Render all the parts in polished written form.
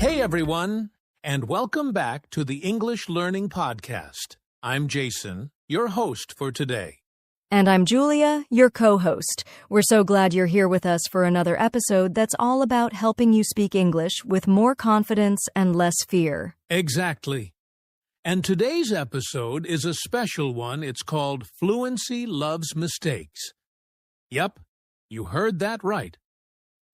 Hey everyone, and welcome back to the English Learning Podcast. I'm Jason, your host for today. And I'm Julia, your co-host. We're so glad you're here with us for another episode that's all about helping you speak English with more confidence and less fear. Exactly. And today's episode is a special one. It's called Fluency Loves Mistakes. Yep, you heard that right.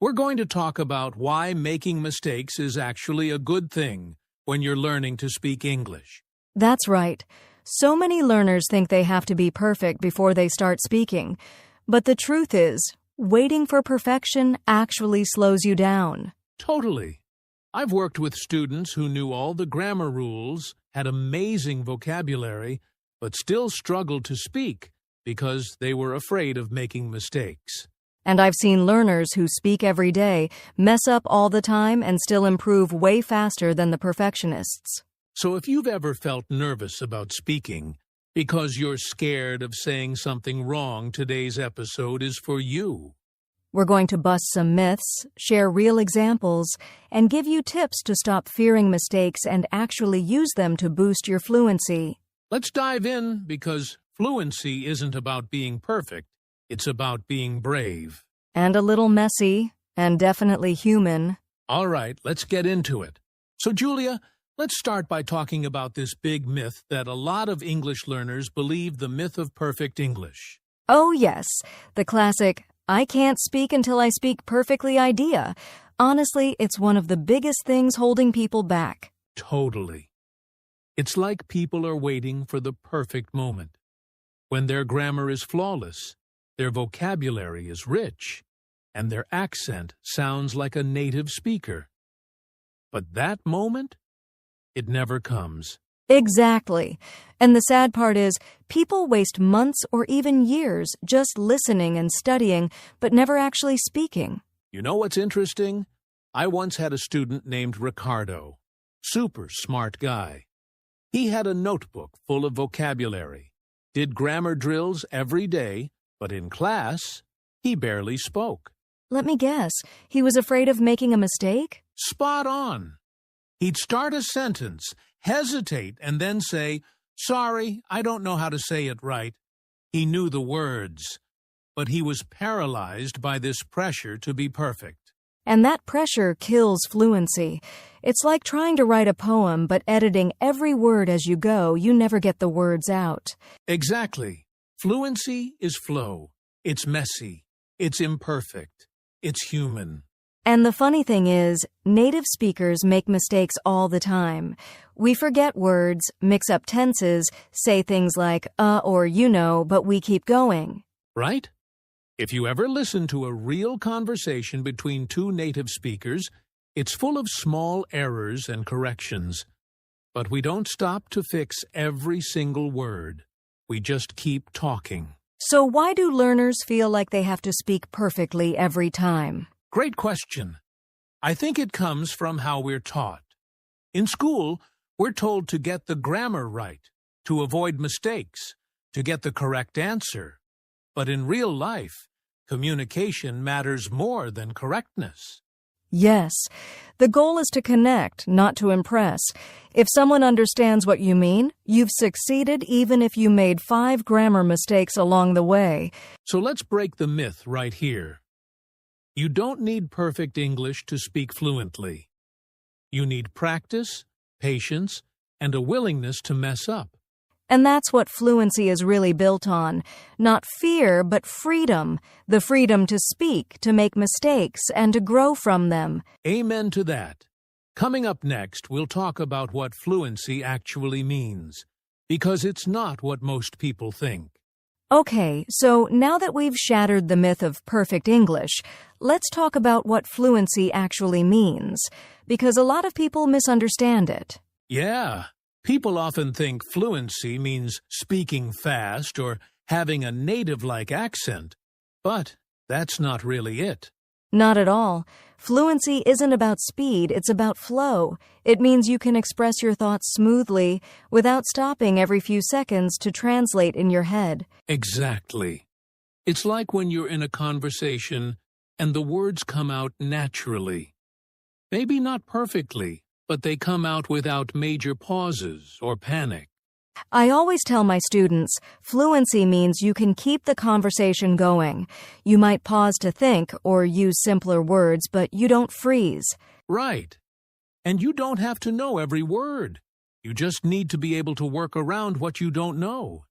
We're going to talk about why making mistakes is actually a good thing when you're learning to speak English. That's right. So many learners think they have to be perfect before they start speaking. But the truth is, waiting for perfection actually slows you down. Totally. I've worked with students who knew all the grammar rules, had amazing vocabulary, but still struggled to speak because they were afraid of making mistakes. And I've seen learners who speak every day mess up all the time and still improve way faster than the perfectionists. So if you've ever felt nervous about speaking because you're scared of saying something wrong, today's episode is for you. We're going to bust some myths, share real examples, and give you tips to stop fearing mistakes and actually use them to boost your fluency. Let's dive in because fluency isn't about being perfect. It's about being brave. And a little messy, and definitely human. All right, let's get into it. So, Julia, let's start by talking about this big myth that a lot of English learners believe, the myth of perfect English. Oh yes, the classic, I can't speak until I speak perfectly idea. Honestly, it's one of the biggest things holding people back. Totally. It's like people are waiting for the perfect moment, when their grammar is flawless, their vocabulary is rich, and their accent sounds like a native speaker. But that moment, it never comes. Exactly. And the sad part is, people waste months or even years just listening and studying, but never actually speaking. You know what's interesting? I once had a student named Ricardo. Super smart guy. He had a notebook full of vocabulary, did grammar drills every day, but in class, he barely spoke. Let me guess, he was afraid of making a mistake? Spot on. He'd start a sentence, hesitate, and then say, "Sorry, I don't know how to say it right." He knew the words, but he was paralyzed by this pressure to be perfect. And that pressure kills fluency. It's like trying to write a poem, but editing every word as you go, you never get the words out. Exactly. Fluency is flow. It's messy. It's imperfect. It's human. And the funny thing is, native speakers make mistakes all the time. We forget words, mix up tenses, say things like or you know, but we keep going. Right? If you ever listen to a real conversation between two native speakers, it's full of small errors and corrections. But we don't stop to fix every single word. We just keep talking. So why do learners feel like they have to speak perfectly every time? Great question. I think it comes from how we're taught. In school, we're told to get the grammar right, to avoid mistakes, to get the correct answer. But in real life, communication matters more than correctness. Yes. The goal is to connect, not to impress. If someone understands what you mean, you've succeeded even if you made 5 grammar mistakes along the way. So let's break the myth right here. You don't need perfect English to speak fluently. You need practice, patience, and a willingness to mess up. And that's what fluency is really built on. Not fear, but freedom. The freedom to speak, to make mistakes, and to grow from them. Amen to that. Coming up next, we'll talk about what fluency actually means, because it's not what most people think. Okay, so now that we've shattered the myth of perfect English, let's talk about what fluency actually means, because a lot of people misunderstand it. Yeah. People often think fluency means speaking fast or having a native-like accent, but that's not really it. Not at all. Fluency isn't about speed, it's about flow. It means you can express your thoughts smoothly without stopping every few seconds to translate in your head. Exactly. It's like when you're in a conversation and the words come out naturally. Maybe not perfectly, but they come out without major pauses or panic. I always tell my students, fluency means you can keep the conversation going. You might pause to think or use simpler words, but you don't freeze. Right. And you don't have to know every word. You just need to be able to work around what you don't know.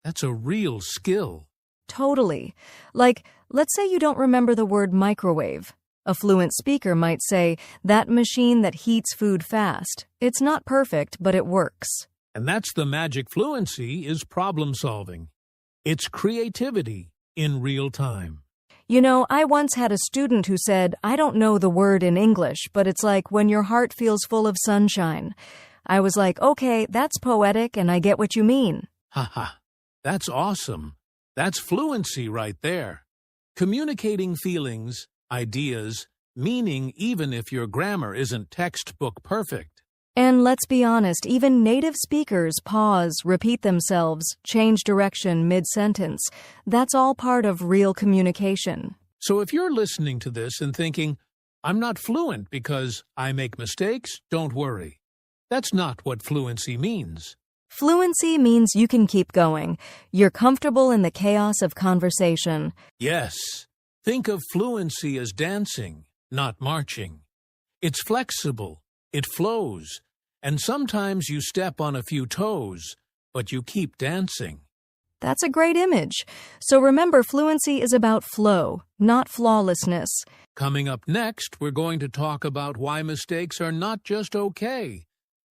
That's a real skill. Totally. Like, let's say you don't remember the word microwave. A fluent speaker might say, that machine that heats food fast. It's not perfect, but it works. And that's the magic fluency is problem solving. It's creativity in real time. You know, I once had a student who said, I don't know the word in English, but it's like when your heart feels full of sunshine. I was like, okay, that's poetic and I get what you mean. Haha, that's awesome. That's fluency right there. Communicating feelings, ideas, meaning even if your grammar isn't textbook perfect. And let's be honest, even native speakers pause, repeat themselves, change direction mid-sentence. That's all part of real communication. So if you're listening to this and thinking, I'm not fluent because I make mistakes, don't worry. That's not what fluency means. Fluency means you can keep going. You're comfortable in the chaos of conversation. Yes. Think of fluency as dancing, not marching. It's flexible. It flows. And sometimes you step on a few toes, but you keep dancing. That's a great image. So remember, fluency is about flow, not flawlessness. Coming up next, we're going to talk about why mistakes are not just okay,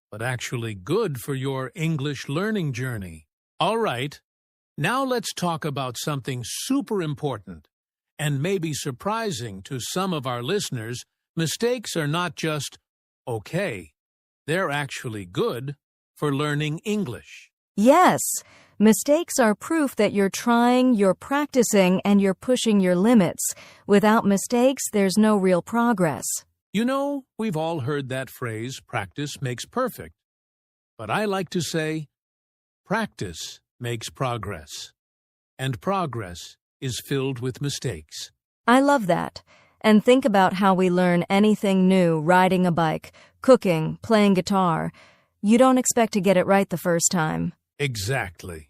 but actually good for your English learning journey. All right, now let's talk about something super important and maybe surprising to some of our listeners. Mistakes are not just okay. They're actually good for learning English. Yes, mistakes are proof that you're trying, you're practicing, and you're pushing your limits. Without mistakes, there's no real progress. You know, we've all heard that phrase, practice makes perfect. But I like to say, practice makes progress. And progress is filled with mistakes. I love that. And think about how we learn anything new, riding a bike, cooking, playing guitar. You don't expect to get it right the first time. Exactly.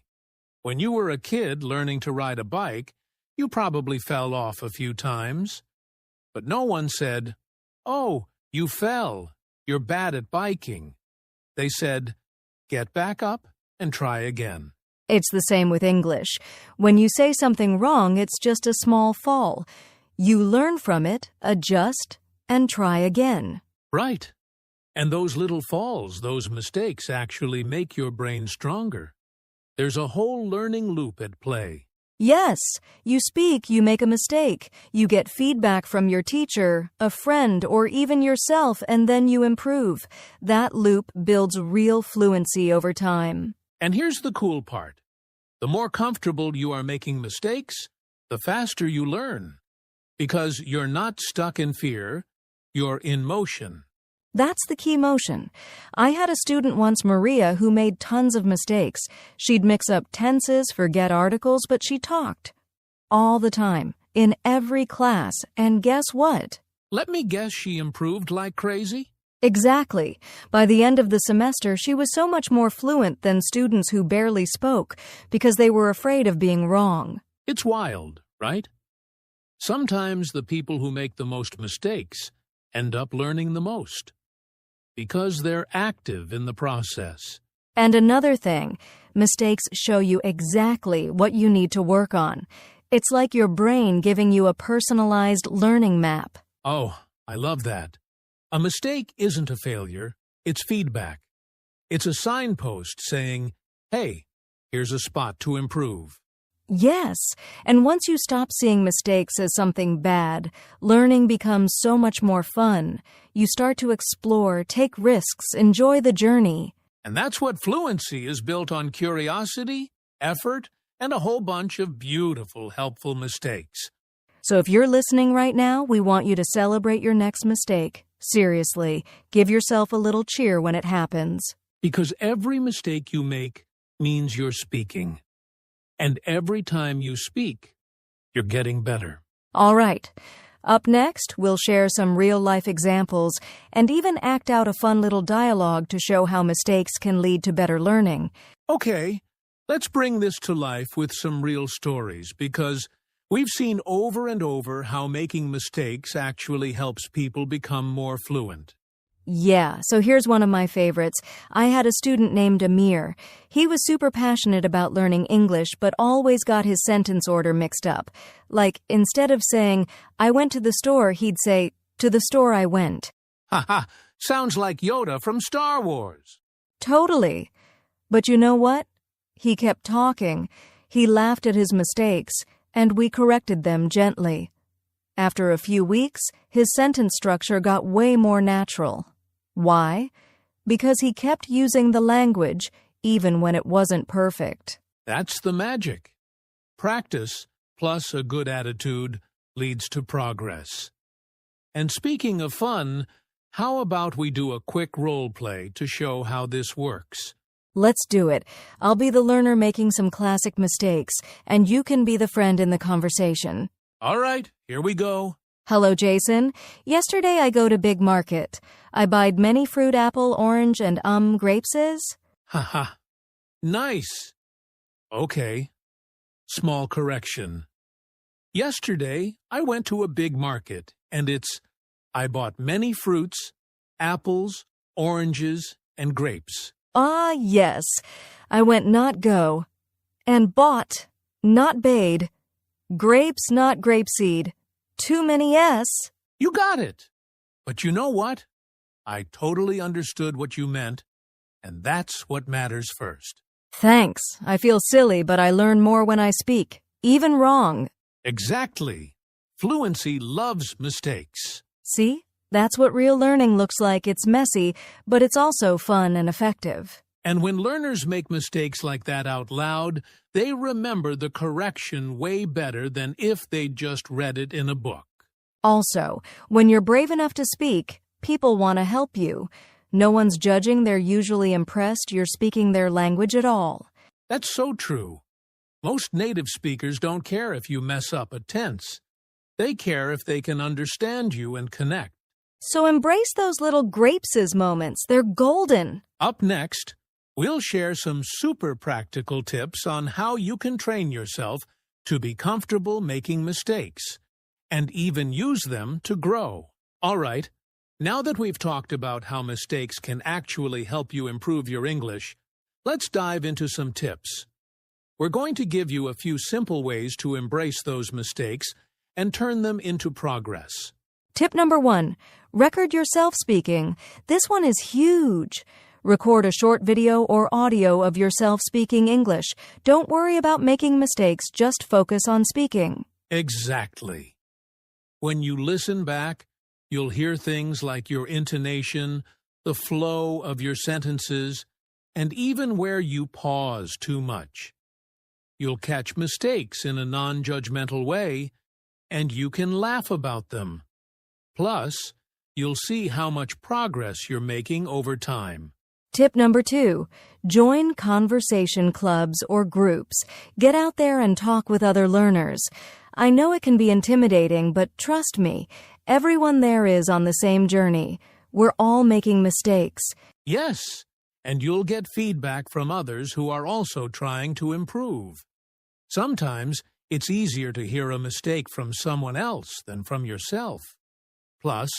When you were a kid learning to ride a bike, you probably fell off a few times. But no one said, "Oh, you fell. You're bad at biking." They said, "Get back up and try again." It's the same with English. When you say something wrong, it's just a small fall. You learn from it, adjust, and try again. Right. And those little falls, those mistakes actually make your brain stronger. There's a whole learning loop at play. Yes, you speak, you make a mistake. You get feedback from your teacher, a friend, or even yourself, and then you improve. That loop builds real fluency over time. And here's the cool part. The more comfortable you are making mistakes, the faster you learn. Because you're not stuck in fear, you're in motion. That's the key motion. I had a student once, Maria, who made tons of mistakes. She'd mix up tenses, forget articles, but she talked. All the time, in every class, and guess what? Let me guess she improved like crazy? Exactly. By the end of the semester, she was so much more fluent than students who barely spoke because they were afraid of being wrong. It's wild, right? Sometimes the people who make the most mistakes end up learning the most because they're active in the process. And another thing, mistakes show you exactly what you need to work on. It's like your brain giving you a personalized learning map. Oh, I love that. A mistake isn't a failure, it's feedback. It's a signpost saying, hey, here's a spot to improve. Yes, and once you stop seeing mistakes as something bad, learning becomes so much more fun. You start to explore, take risks, enjoy the journey. And that's what fluency is built on: curiosity, effort, and a whole bunch of beautiful, helpful mistakes. So if you're listening right now, we want you to celebrate your next mistake. Seriously, give yourself a little cheer when it happens. Because every mistake you make means you're speaking. And every time you speak, you're getting better. All right. Up next, we'll share some real-life examples and even act out a fun little dialogue to show how mistakes can lead to better learning. Okay, let's bring this to life with some real stories because we've seen over and over how making mistakes actually helps people become more fluent. Yeah, so here's one of my favorites. I had a student named Amir. He was super passionate about learning English, but always got his sentence order mixed up. Like, instead of saying, I went to the store, he'd say, to the store I went. Haha, sounds like Yoda from Star Wars. Totally. But you know what? He kept talking. He laughed at his mistakes, and we corrected them gently. After a few weeks, his sentence structure got way more natural. Why? Because he kept using the language, even when it wasn't perfect. That's the magic. Practice, plus a good attitude, leads to progress. And speaking of fun, how about we do a quick role play to show how this works? Let's do it. I'll be the learner making some classic mistakes, and you can be the friend in the conversation. All right, here we go. Hello, Jason. Yesterday I go to big market. I buyed many fruit, apple, orange, and grapeses. Haha. Nice. Okay. Small correction. Yesterday I went to a big market, and I bought many fruits, apples, oranges, and grapes. Ah, yes. I went not go. And bought, not bade. Grapes, not grapeseed. Too many S. You got it. But you know what? I totally understood what you meant, and that's what matters first. Thanks. I feel silly, but I learn more when I speak, even wrong. Exactly. Fluency loves mistakes. See? That's what real learning looks like. It's messy, but it's also fun and effective. And when learners make mistakes like that out loud, they remember the correction way better than if they just read it in a book. Also, when you're brave enough to speak, people want to help you. No one's judging, they're usually impressed you're speaking their language at all. That's so true. Most native speakers don't care if you mess up a tense. They care if they can understand you and connect. So embrace those little grapeses moments. They're golden. Up next, we'll share some super practical tips on how you can train yourself to be comfortable making mistakes, and even use them to grow. All right, now that we've talked about how mistakes can actually help you improve your English, let's dive into some tips. We're going to give you a few simple ways to embrace those mistakes and turn them into progress. Tip number 1, record yourself speaking. This one is huge. Record a short video or audio of yourself speaking English. Don't worry about making mistakes, just focus on speaking. Exactly. When you listen back, you'll hear things like your intonation, the flow of your sentences, and even where you pause too much. You'll catch mistakes in a non-judgmental way, and you can laugh about them. Plus, you'll see how much progress you're making over time. Tip number 2, join conversation clubs or groups. Get out there and talk with other learners. I know it can be intimidating, but trust me, everyone there is on the same journey. We're all making mistakes. Yes, and you'll get feedback from others who are also trying to improve. Sometimes it's easier to hear a mistake from someone else than from yourself. Plus,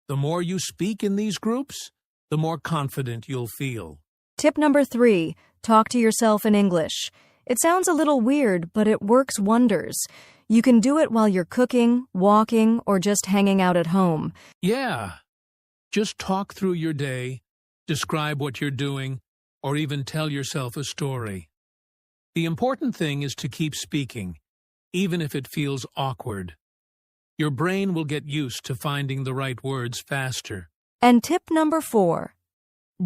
the more you speak in these groups, the more confident you'll feel. Tip number 3, talk to yourself in English. It sounds a little weird, but it works wonders. You can do it while you're cooking, walking, or just hanging out at home. Yeah. Just talk through your day, describe what you're doing, or even tell yourself a story. The important thing is to keep speaking, even if it feels awkward. Your brain will get used to finding the right words faster. And tip number 4,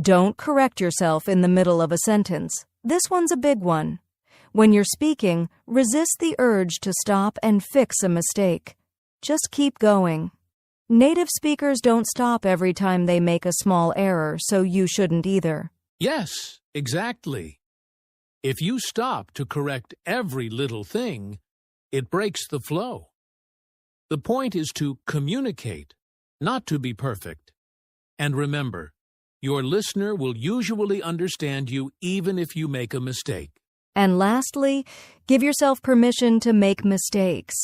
don't correct yourself in the middle of a sentence. This one's a big one. When you're speaking, resist the urge to stop and fix a mistake. Just keep going. Native speakers don't stop every time they make a small error, so you shouldn't either. Yes, exactly. If you stop to correct every little thing, it breaks the flow. The point is to communicate, not to be perfect. And remember, your listener will usually understand you even if you make a mistake. And lastly, give yourself permission to make mistakes.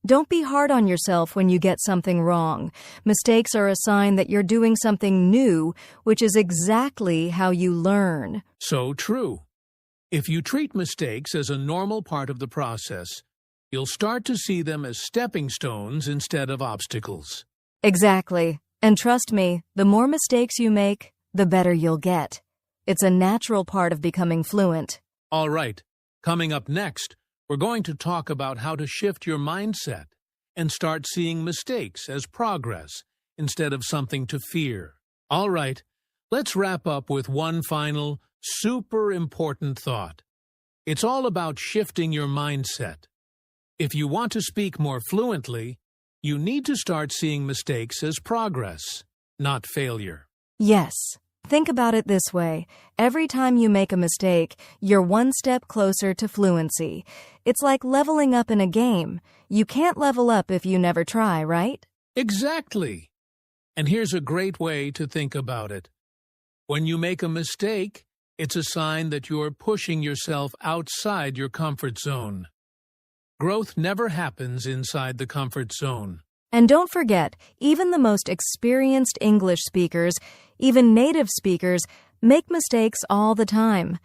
Don't be hard on yourself when you get something wrong. Mistakes are a sign that you're doing something new, which is exactly how you learn. So true. If you treat mistakes as a normal part of the process, you'll start to see them as stepping stones instead of obstacles. Exactly. And trust me, the more mistakes you make, the better you'll get. It's a natural part of becoming fluent. All right, coming up next, we're going to talk about how to shift your mindset and start seeing mistakes as progress instead of something to fear. All right, let's wrap up with one final, super important thought. It's all about shifting your mindset. If you want to speak more fluently, you need to start seeing mistakes as progress, not failure. Yes. Think about it this way. Every time you make a mistake, you're one step closer to fluency. It's like leveling up in a game. You can't level up if you never try, right? Exactly. And here's a great way to think about it. When you make a mistake, it's a sign that you're pushing yourself outside your comfort zone. Growth never happens inside the comfort zone. And don't forget, even the most experienced English speakers, even native speakers, make mistakes all the time.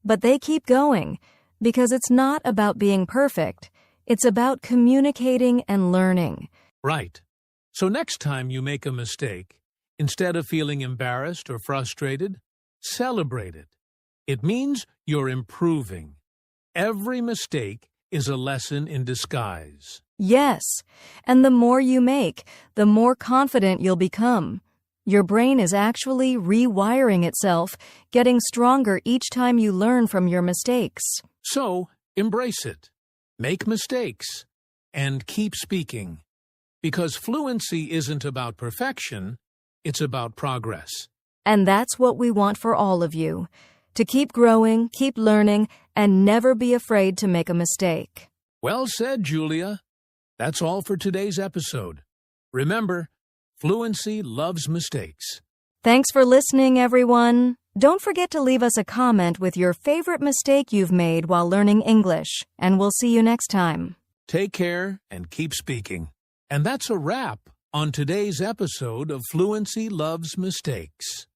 But they keep going, because it's not about being perfect. It's about communicating and learning. Right. So next time you make a mistake, instead of feeling embarrassed or frustrated, celebrate it. It means you're improving. Every mistake is a lesson in disguise. Yes, and the more you make, the more confident you'll become. Your brain is actually rewiring itself, getting stronger each time you learn from your mistakes. So, embrace it. Make mistakes. And keep speaking. Because fluency isn't about perfection, it's about progress. And that's what we want for all of you. To keep growing, keep learning, and never be afraid to make a mistake. Well said, Julia. That's all for today's episode. Remember, fluency loves mistakes. Thanks for listening, everyone. Don't forget to leave us a comment with your favorite mistake you've made while learning English, and we'll see you next time. Take care and keep speaking. And that's a wrap on today's episode of Fluency Loves Mistakes.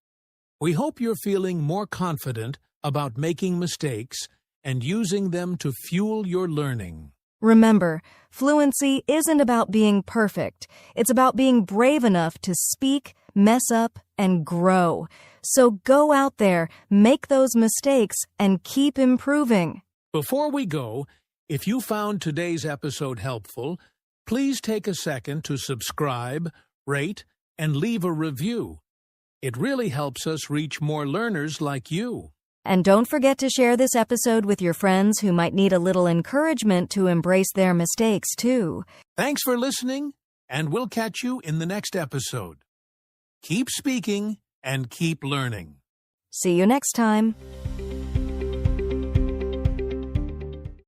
We hope you're feeling more confident about making mistakes and using them to fuel your learning. Remember, fluency isn't about being perfect. It's about being brave enough to speak, mess up, and grow. So go out there, make those mistakes, and keep improving. Before we go, if you found today's episode helpful, please take a second to subscribe, rate, and leave a review. It really helps us reach more learners like you. And don't forget to share this episode with your friends who might need a little encouragement to embrace their mistakes, too. Thanks for listening, and we'll catch you in the next episode. Keep speaking and keep learning. See you next time.